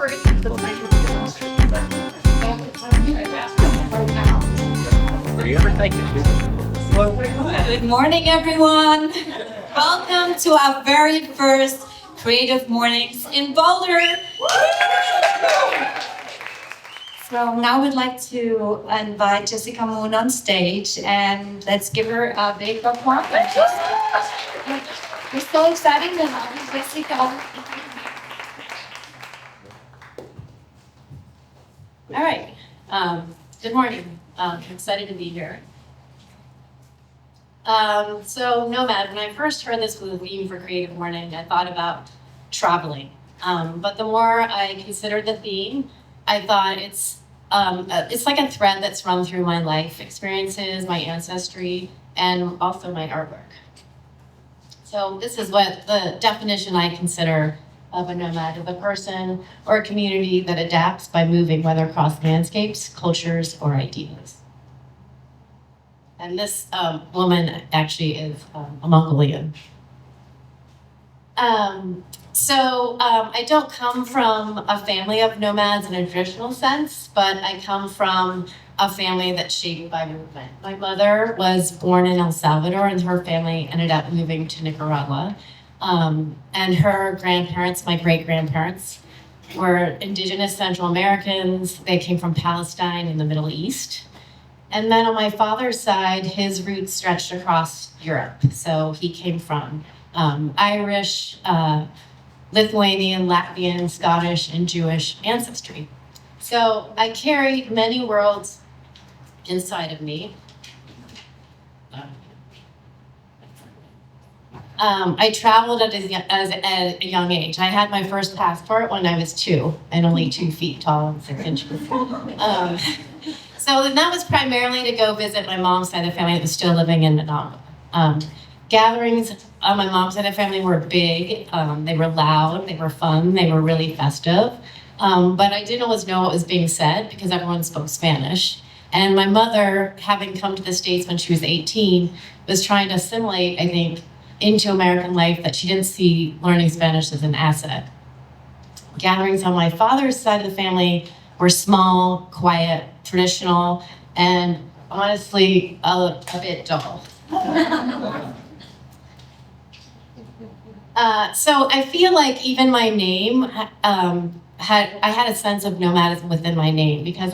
Good morning, everyone. Welcome to our very first Creative Mornings in Boulder. So now we'd like to invite Jessica Moon on stage, and let's give her a big applause. We're so excited to have you, Jessica. All right. Good morning. I'm excited to be here. So NOMAD, when I first heard this was a theme for Creative Morning, I thought about traveling. But the more I considered the theme, I thought it's like a thread that's run through my life experiences, my ancestry, and also my artwork. So this is what the definition I consider of a nomad, of a person or a community that adapts by moving, whether across landscapes, cultures, or ideas. And this woman actually is a Mongolian. I don't come from a family of nomads in a traditional sense, but I come from a family that's shaped by movement. My mother was born in El Salvador, and her family ended up moving to Nicaragua. And her grandparents, my great-grandparents, were indigenous Central Americans. They came from Palestine in the Middle East. And then on my father's side, his roots stretched across Europe. So he came from Irish, Lithuanian, Latvian, Scottish, and Jewish ancestry. So I carry many worlds inside of me. I traveled at a young age. I had my first passport when I was 2 and only 2 feet tall and 6 inches. So that was primarily to go visit my mom's side of the family that was still living in Manama. Gatherings on my mom's side of the family were big. They were loud, they were fun, they were really festive. But I didn't always know what was being said because everyone spoke Spanish. And my mother, having come to the States when she was 18, was trying to assimilate, I think, into American life that she didn't see learning Spanish as an asset. Gatherings on my father's side of the family were small, quiet, traditional, and honestly, a bit dull. So I feel like even my name I had a sense of nomadism within my name because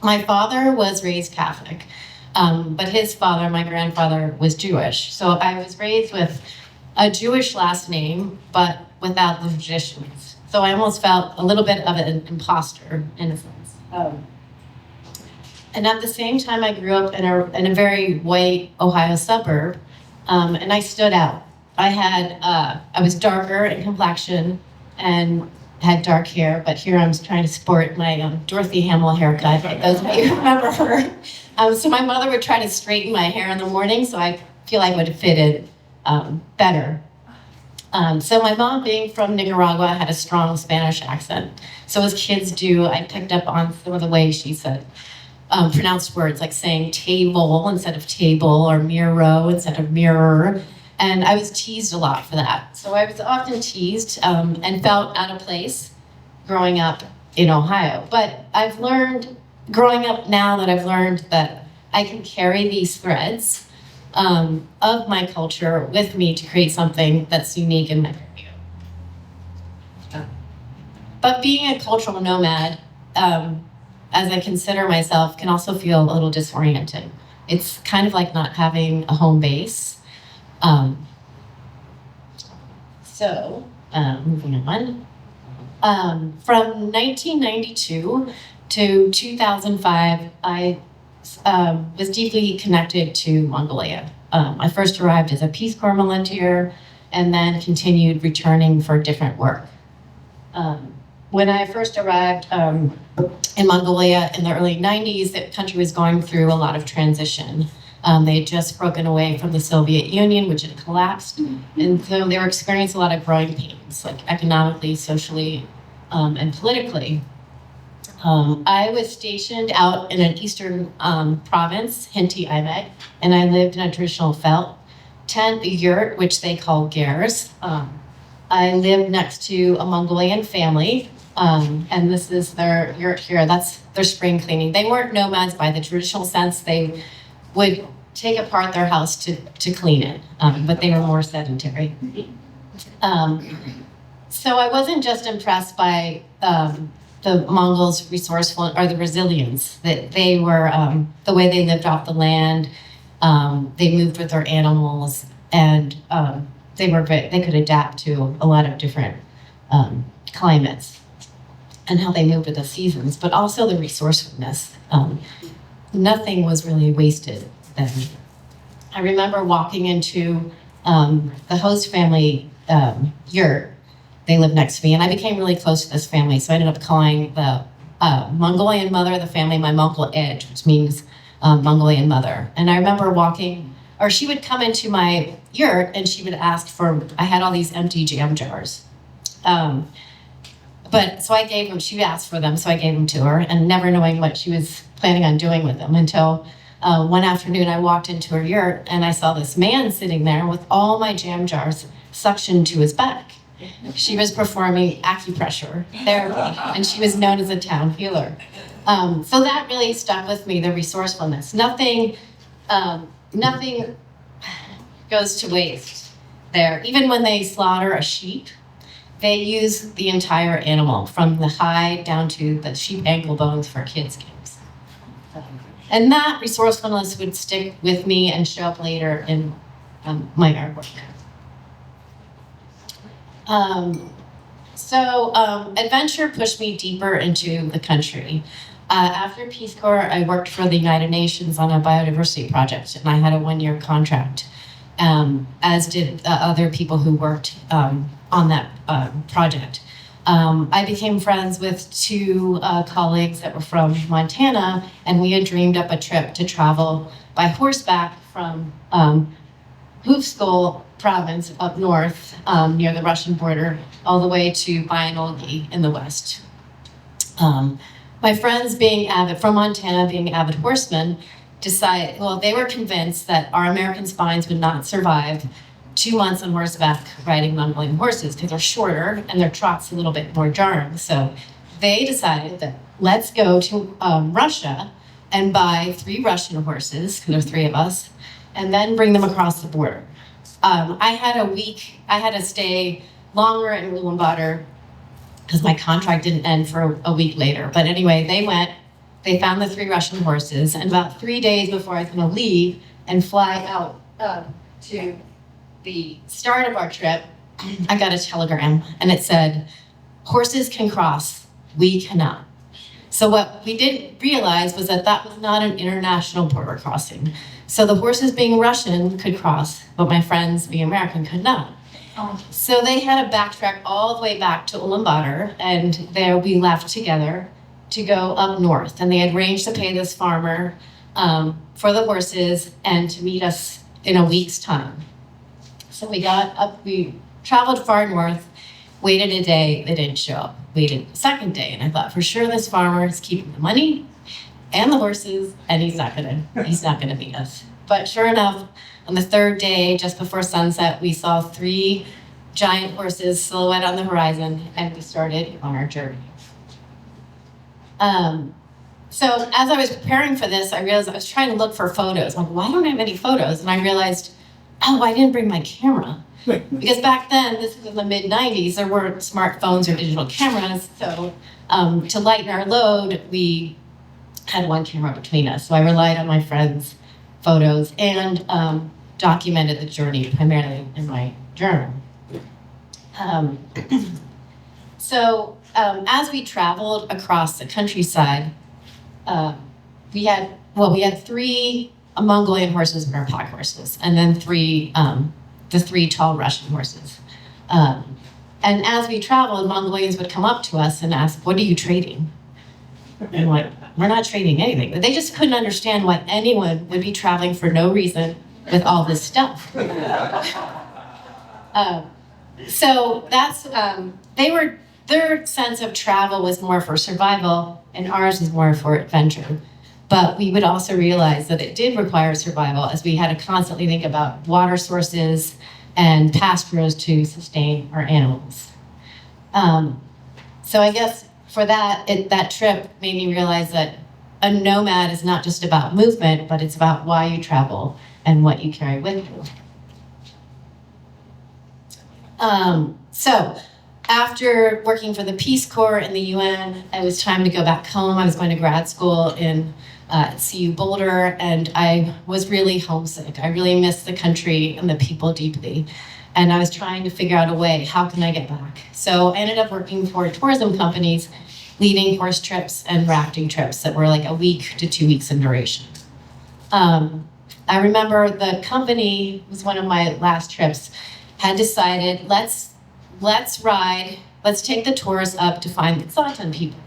my father was raised Catholic, but his father, my grandfather, was Jewish. So I was raised with a Jewish last name, but without the traditions. So I almost felt a little bit of an imposter in a sense. And at the same time, I grew up in a very white Ohio suburb, and I stood out. I was darker in complexion and had dark hair, but here I'm trying to sport my Dorothy Hamill haircut, for those of you who remember her. So my mother would try to straighten my hair in the morning, so I feel I would have fitted better. So my mom, being from Nicaragua, had a strong Spanish accent. So as kids do, I picked up on some of the ways she said pronounced words, like saying table instead of table, or mirror instead of mirror. And I was teased a lot for that. So I was often teased and felt out of place growing up in Ohio. But I've learned, growing up now that I've learned that I can carry these threads of my culture with me to create something that's unique in my career. But being a cultural nomad, as I consider myself, can also feel a little disorienting. It's kind of like not having a home base. Moving on. From 1992 to 2005, I was deeply connected to Mongolia. I first arrived as a Peace Corps volunteer and then continued returning for different work. When I first arrived in Mongolia in the early 90s, the country was going through a lot of transition. They had just broken away from the Soviet Union, which had collapsed. And so they were experiencing a lot of growing pains, like economically, socially, and politically. I was stationed out in an eastern province, Hinti Imek, and I lived in a traditional felt tent, a which they call gers. I lived next to a Mongolian family And this is their yurt here. That's their spring cleaning. They weren't nomads by the traditional sense. They would take apart their house to clean it, but they were more sedentary. So I wasn't just impressed by the Mongols' resourceful or the resilience that they were, the way they lived off the land. They moved with their animals, and they could adapt to a lot of different climates, and how they moved with the seasons, but also the resourcefulness. Nothing was really wasted then. I remember walking into the host family yurt. They lived next to me, and I became really close to this family, so I ended up calling the Mongolian mother of the family my Mongol Edge, which means Mongolian mother. And I remember she would come into my yurt, and she would ask I had all these empty jam jars. She asked for them, so I gave them to her, and never knowing what she was planning on doing with them until one afternoon I walked into her yurt, and I saw this man sitting there with all my jam jars suctioned to his back. She was performing acupressure therapy, and she was known as a town healer. So that really stuck with me, the resourcefulness. Nothing goes to waste there. Even when they slaughter a sheep, they use the entire animal, from the hide down to the sheep ankle bones for kids' games. And that resourcefulness would stick with me and show up later in my artwork. Adventure pushed me deeper into the country. After Peace Corps, I worked for the United Nations on a biodiversity project, and I had a 1-year contract, as did other people who worked on that project. I became friends with 2 colleagues that were from Montana, and we had dreamed up a trip to travel by horseback from Hoofskull province up north, near the Russian border, all the way to Bayanolgi in the west. My friends, from Montana, being avid horsemen, they were convinced that our American spines would not survive 2 months on horseback riding Mongolian horses, because they're shorter and their trot's a little bit more jarring. So they decided that let's go to Russia and buy 3 Russian horses, because there's 3 of us, and then bring them across the border. I had to stay longer in Ulaanbaatar because my contract didn't end for a week later. But anyway, they found the 3 Russian horses, and about 3 days before I was going to leave and fly out to the start of our trip, I got a telegram, and it said, "Horses can cross, we cannot." So what we didn't realize was that was not an international border crossing. So the horses being Russian could cross, but my friends being American could not. So they had to backtrack all the way back to Ulaanbaatar, and there we left together to go up north. And they had arranged to pay this farmer for the horses and to meet us in a week's time. So we traveled far north, waited a day, they didn't show up. Waited the second day, and I thought, for sure this farmer is keeping the money and the horses, and he's not gonna meet us. But sure enough, on the 3rd day, just before sunset, we saw 3 giant horses silhouette on the horizon, and we started on our journey. So as I was preparing for this, I realized I was trying to look for photos. I'm like, why don't I have any photos? And I realized, I didn't bring my camera. Because back then, this was in the mid-90s, there weren't smartphones or digital cameras. So to lighten our load, we had 1 camera between us. So I relied on my friends' photos and documented the journey primarily in my journal. As we traveled across the countryside, we had 3 Mongolian horses and our pack horses, and then the 3 tall Russian horses. And as we traveled, Mongolians would come up to us and ask, "What are you trading?" And we're not trading anything. But they just couldn't understand why anyone would be traveling for no reason with all this stuff. So that's, their sense of travel was more for survival, and ours was more for adventure. But we would also realize that it did require survival, as we had to constantly think about water sources and pastures to sustain our animals. So I guess for that, that trip made me realize that a nomad is not just about movement, but it's about why you travel and what you carry with you. So after working for the Peace Corps in the UN, it was time to go back home. I was going to grad school in CU Boulder, and I was really homesick. I really missed the country and the people deeply. And I was trying to figure out a way, how can I get back? So I ended up working for tourism companies, leading horse trips and rafting trips that were like a week to 2 weeks in duration. I remember the company, it was one of my last trips, had decided, let's take the tours up to find the Satan people.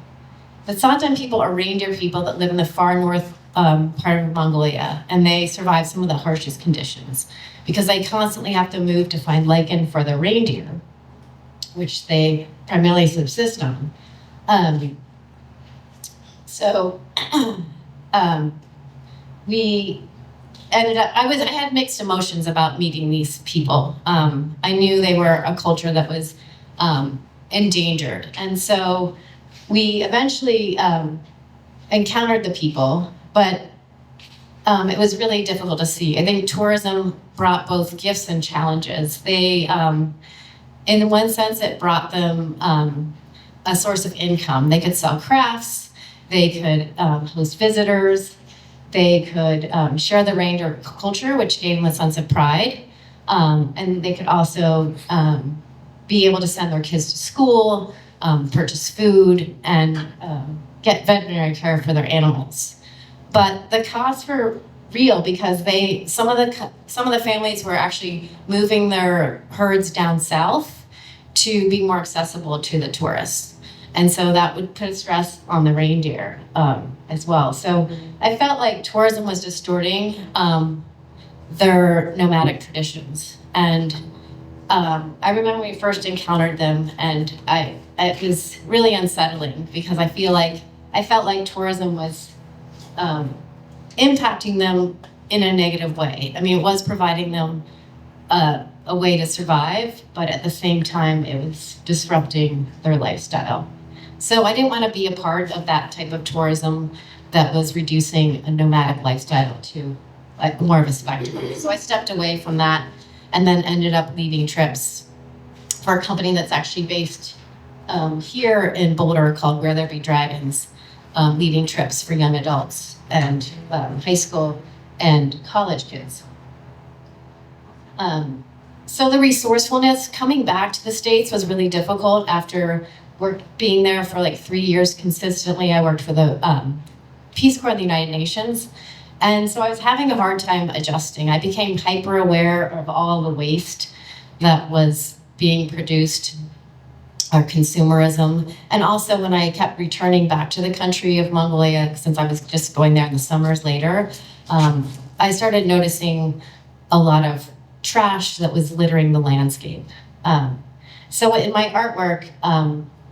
The Satan people are reindeer people that live in the far north part of Mongolia, and they survive some of the harshest conditions because they constantly have to move to find lichen for their reindeer, which they primarily subsist on. We ended up, I had mixed emotions about meeting these people. I knew they were a culture that was endangered. And so we eventually encountered the people, but it was really difficult to see. I think tourism brought both gifts and challenges. They, in one sense, it brought them a source of income. They could sell crafts, they could host visitors, they could share the reindeer culture, which gave them a sense of pride. And they could also be able to send their kids to school, purchase food, and get veterinary care for their animals. But the costs were real because some of the families were actually moving their herds down south to be more accessible to the tourists. And so that would put stress on the reindeer as well. So I felt like tourism was distorting their nomadic traditions. And I remember when we first encountered them, and it was really unsettling because I felt like tourism was impacting them in a negative way. I mean, it was providing them a way to survive, but at the same time, it was disrupting their lifestyle. So I didn't want to be a part of that type of tourism that was reducing a nomadic lifestyle to like more of a spectacle. So I stepped away from that and then ended up leading trips for a company that's actually based here in Boulder called Where There Be Dragons, leading trips for young adults and high school and college kids. So the resourcefulness coming back to the States was really difficult after being there for like 3 years consistently. I worked for the Peace Corps of the United Nations. And so I was having a hard time adjusting. I became hyper aware of all the waste that was being produced, or consumerism. And also when I kept returning back to the country of Mongolia, since I was just going there in the summers later, I started noticing a lot of trash that was littering the landscape. So in my artwork,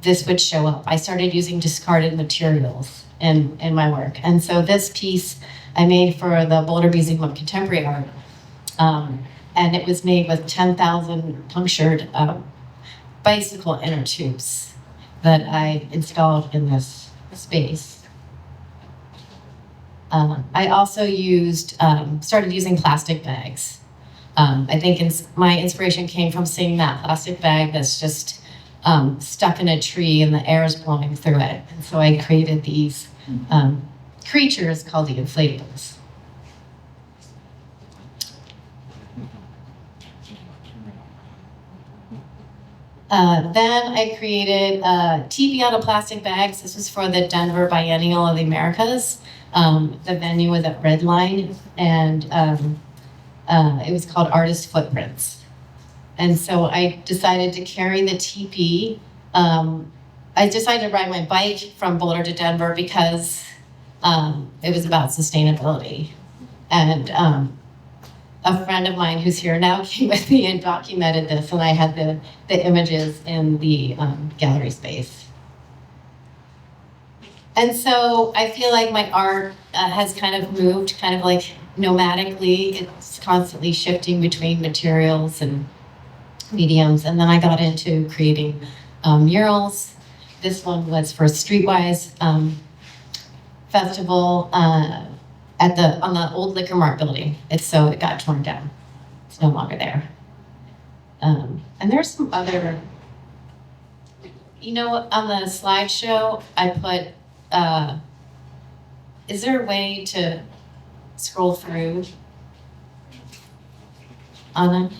this would show up. I started using discarded materials in my work. And so this piece I made for the Boulder Museum of Contemporary Art. And it was made with 10,000 punctured bicycle inner tubes that I installed in this space. I also started using plastic bags. I think my inspiration came from seeing that plastic bag that's just stuck in a tree and the air is blowing through it. And so I created these creatures called the inflatables. Then I created TV out of plastic bags. This was for the Denver Biennial of the Americas. The venue was at Red Line, and it was called Artist Footprints. And so I decided to carry the teepee. I decided to ride my bike from Boulder to Denver because it was about sustainability. And a friend of mine who's here now came with me and documented this, and I had the images in the gallery space. And so I feel like my art has kind of moved kind of like nomadically. It's constantly shifting between materials and mediums. And then I got into creating murals. this one was for Streetwise Festival on the old Liquor Mart building. It got torn down. It's no longer there. And there's some other, on the slideshow, I put, is there a way to scroll through on it?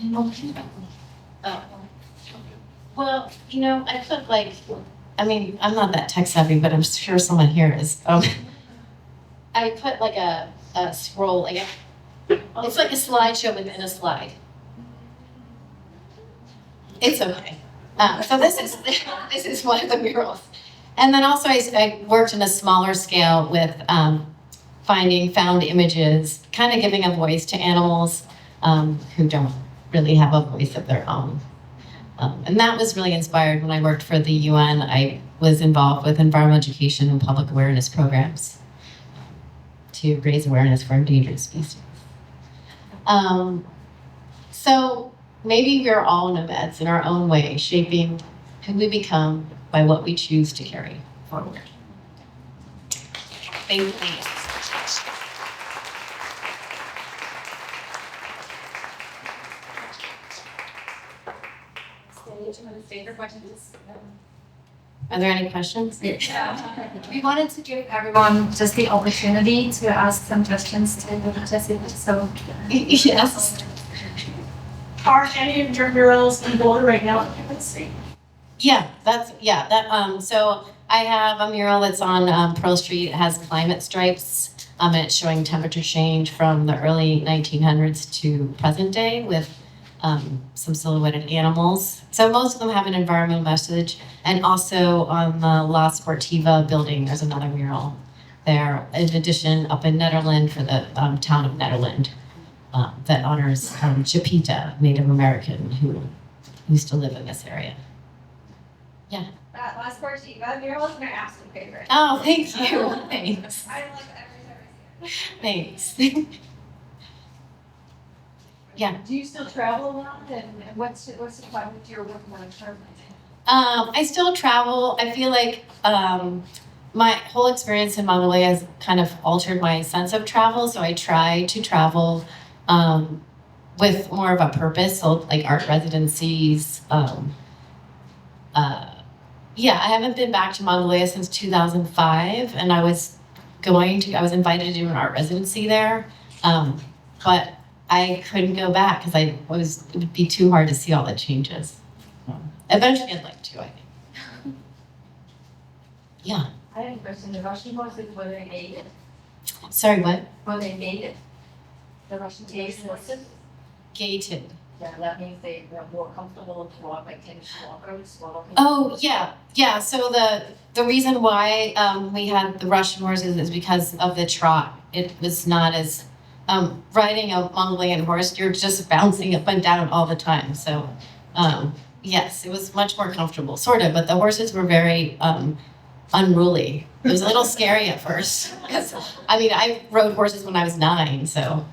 Well, I put I'm not that tech savvy, but I'm sure someone here is. I put like a scroll, it's like a slideshow within a slide. It's okay. So this is one of the murals. And then also I worked in a smaller scale with finding found images, kind of giving a voice to animals who don't really have a voice of their own. And that was really inspired when I worked for the UN. I was involved with environmental education and public awareness programs to raise awareness for endangered species. So maybe we're all nomads in our own way, shaping who we become by what we choose to carry forward. Thank you. Are there any questions? We wanted to give everyone just the opportunity to ask some questions to Jessica. So yes. Are any of your murals in Boulder right now? Let's see. So I have a mural that's on Pearl Street. It has climate stripes, and it's showing temperature change from the early 1900s to present day with some silhouetted animals. So most of them have an environmental message. And also on the La Sportiva building, there's another mural there. In addition, up in Nederland for the town of Nederland that honors Chapita, Native American, who used to live in this area. Yeah. that La Sportiva mural is my absolute favorite. Oh, thank you. Thanks. I love every time Thanks. Yeah. Do you still travel a lot, and what's the plan with your work on currently? I still travel. I feel like my whole experience in Mongolia has kind of altered my sense of travel. So I try to travel with more of a purpose. So like art residencies. I haven't been back to Mongolia since 2005, and I was invited to do an art residency there, but I couldn't go back because it would be too hard to see all the changes. Eventually, I'd like to, I think. Yeah. I have a question. The Russian horses, were they mated? Sorry, what? Were they mated? The Russian horses? Gated. Yeah, that means they were more comfortable to walk like 10 kilometers. Oh, yeah. So the reason why we had the Russian horses is because of the trot. It was not as riding a Mongolian horse. You're just bouncing up and down all the time. So yes, it was much more comfortable, sort of. But the horses were very unruly. It was a little scary at first because I rode horses when I was 9, so.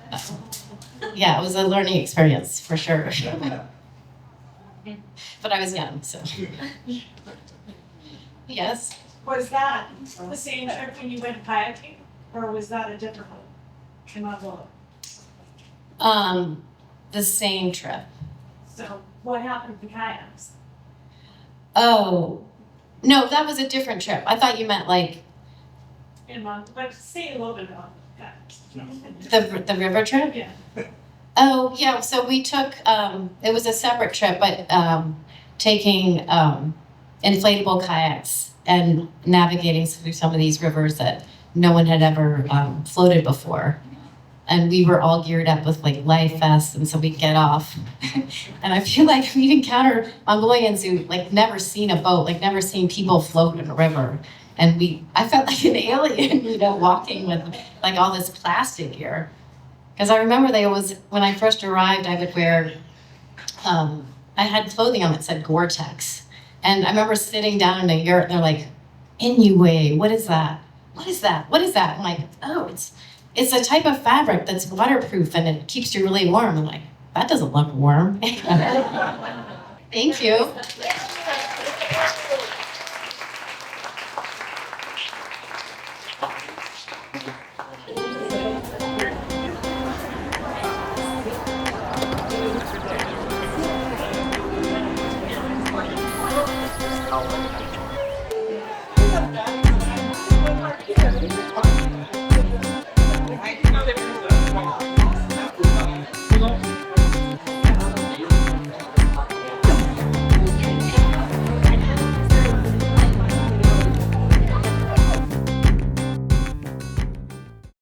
Yeah, it was a learning experience for sure. But I was young, so. Yes. Was that the same trip when you went kayaking, or was that a different one? In Mongolia? The same trip. So what happened with the kayaks? Oh, no, that was a different trip. I thought you meant like But say a little bit about kayaks. the river trip. Yeah. Oh, yeah. So we took, it was a separate trip, but taking inflatable kayaks and navigating through some of these rivers that no one had ever floated before. And we were all geared up with like life vests, and so we'd get off. And I feel like we'd encounter Mongolians who like never seen a boat, like never seen people float in a river. And I felt like an alien, walking with like all this plastic gear. Because I remember when I first arrived, I would wear, I had clothing on that said Gore-Tex. And I remember sitting down in a yurt, and they're like, Inuit, what is that? What is that? What is that? I'm like, oh, it's a type of fabric that's waterproof and it keeps you really warm. I'm like, that doesn't look warm. Thank you.